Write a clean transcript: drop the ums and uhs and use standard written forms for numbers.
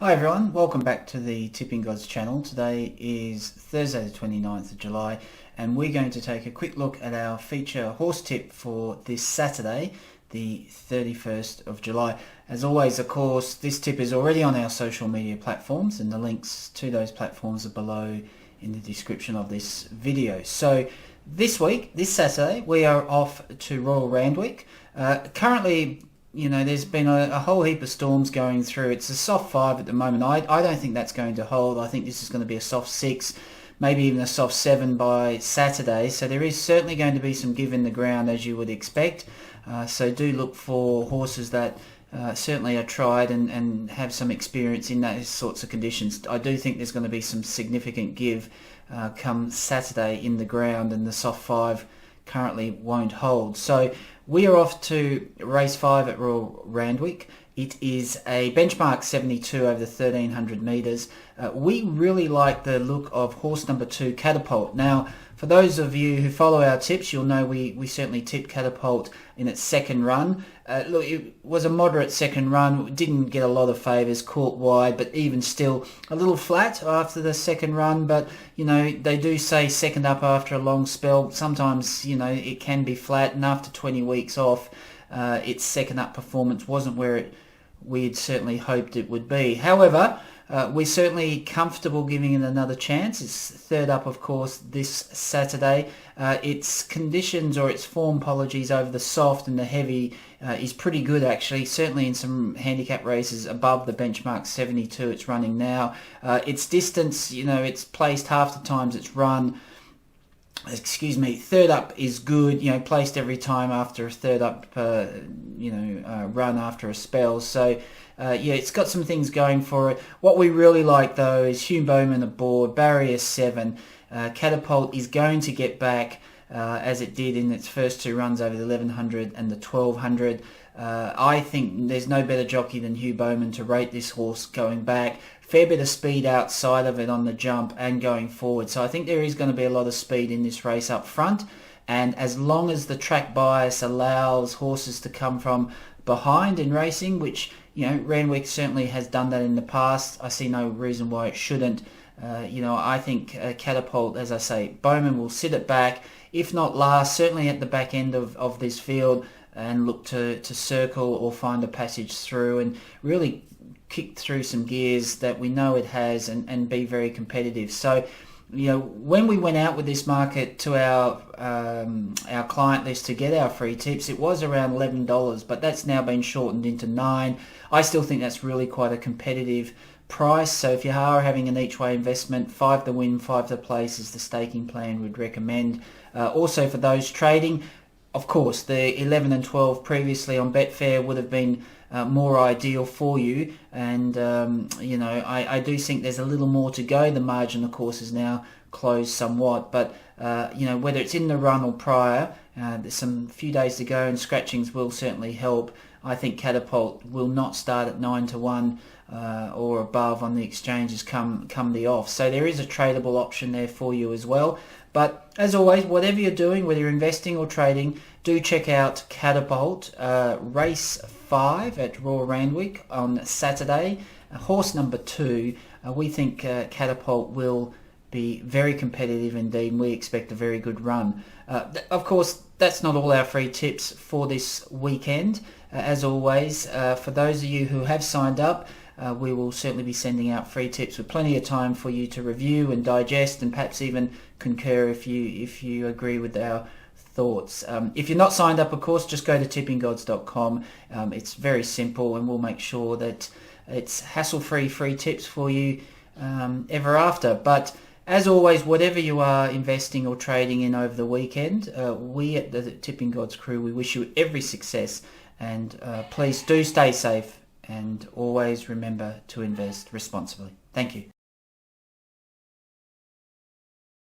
Hi everyone, welcome back to the Tipping Gods channel. Today is Thursday the 29th of July and we're going to take a quick look at our feature horse tip for this Saturday, the 31st of July. As always, of course, this tip is already on our social media platforms and the links to those platforms are below in the description of this video. So this week, this Saturday, we are off to Royal Randwick. Currently, there's been a whole heap of storms going through. It's a soft 5 at the moment. I don't think that's going to hold. I think this is going to be a soft 6, maybe even a soft 7 by Saturday. So there is certainly going to be some give in the ground, as you would expect. So do look for horses that certainly are tried and have some experience in those sorts of conditions. I do think there's going to be some significant give come Saturday in the ground, and the soft 5 currently won't hold. So we are off to race 5 at Royal Randwick. It is a benchmark 72 over the 1300 metres. We really like the look of horse number 2, Catapult. Now, for those of you who follow our tips, you'll know we certainly tipped Catapult in its second run. Look, it was a moderate second run. It didn't get a lot of favours, caught wide, but even still a little flat after the second run. But, they do say second up after a long spell. Sometimes, it can be flat, and after 20 weeks off, its second up performance wasn't where we'd certainly hoped it would be. However, we're certainly comfortable giving it another chance. It's third up, of course, this Saturday. Its conditions, or its form, apologies, over the soft and the heavy is pretty good, actually. Certainly in some handicap races above the benchmark 72 it's running now. Its distance, it's placed half the times it's run. Third up is good, placed every time after a third up, run after a spell. So, it's got some things going for it. What we really like, though, is Hugh Bowman aboard, barrier 7. Catapult is going to get back, as it did in its first 2 runs over the 1100 and the 1200. I think there's no better jockey than Hugh Bowman to rate this horse going back. Fair bit of speed outside of it on the jump and going forward. So I think there is going to be a lot of speed in this race up front. And as long as the track bias allows horses to come from behind in racing, which, Randwick certainly has done that in the past, I see no reason why it shouldn't. I think Catapult, as I say, Bowman will sit it back, if not last, certainly at the back end of this field, and look to circle or find a passage through and really kick through some gears that we know it has and be very competitive. So, when we went out with this market to our client list to get our free tips, it was around $11, but that's now been shortened into $9. I still think that's really quite a competitive price. So if you are having an each way investment, 5 to win, 5 to place is the staking plan we'd recommend. Also for those trading, of course, the 11 and 12 previously on Betfair would have been more ideal for you, and I do think there's a little more to go. The margin, of course, is now closed somewhat, but whether it's in the run or prior, there's some few days to go, and scratchings will certainly help. I think Catapult will not start at 9 to 1 or above on the exchanges come the off. So there is a tradable option there for you as well. But as always, whatever you're doing, whether you're investing or trading, do check out Catapult. Race 5 at Royal Randwick on Saturday. Horse number 2, we think Catapult will be very competitive indeed, and we expect a very good run. Of course, that's not all our free tips for this weekend. As always, for those of you who have signed up, we will certainly be sending out free tips with plenty of time for you to review and digest, and perhaps even concur if you agree with our thoughts. If you're not signed up, of course, just go to tippinggods.com. It's very simple, and we'll make sure that it's hassle-free free tips for you ever after. But as always, whatever you are investing or trading in over the weekend, we at the Tipping Gods crew, we wish you every success, and please do stay safe, and always remember to invest responsibly. Thank you.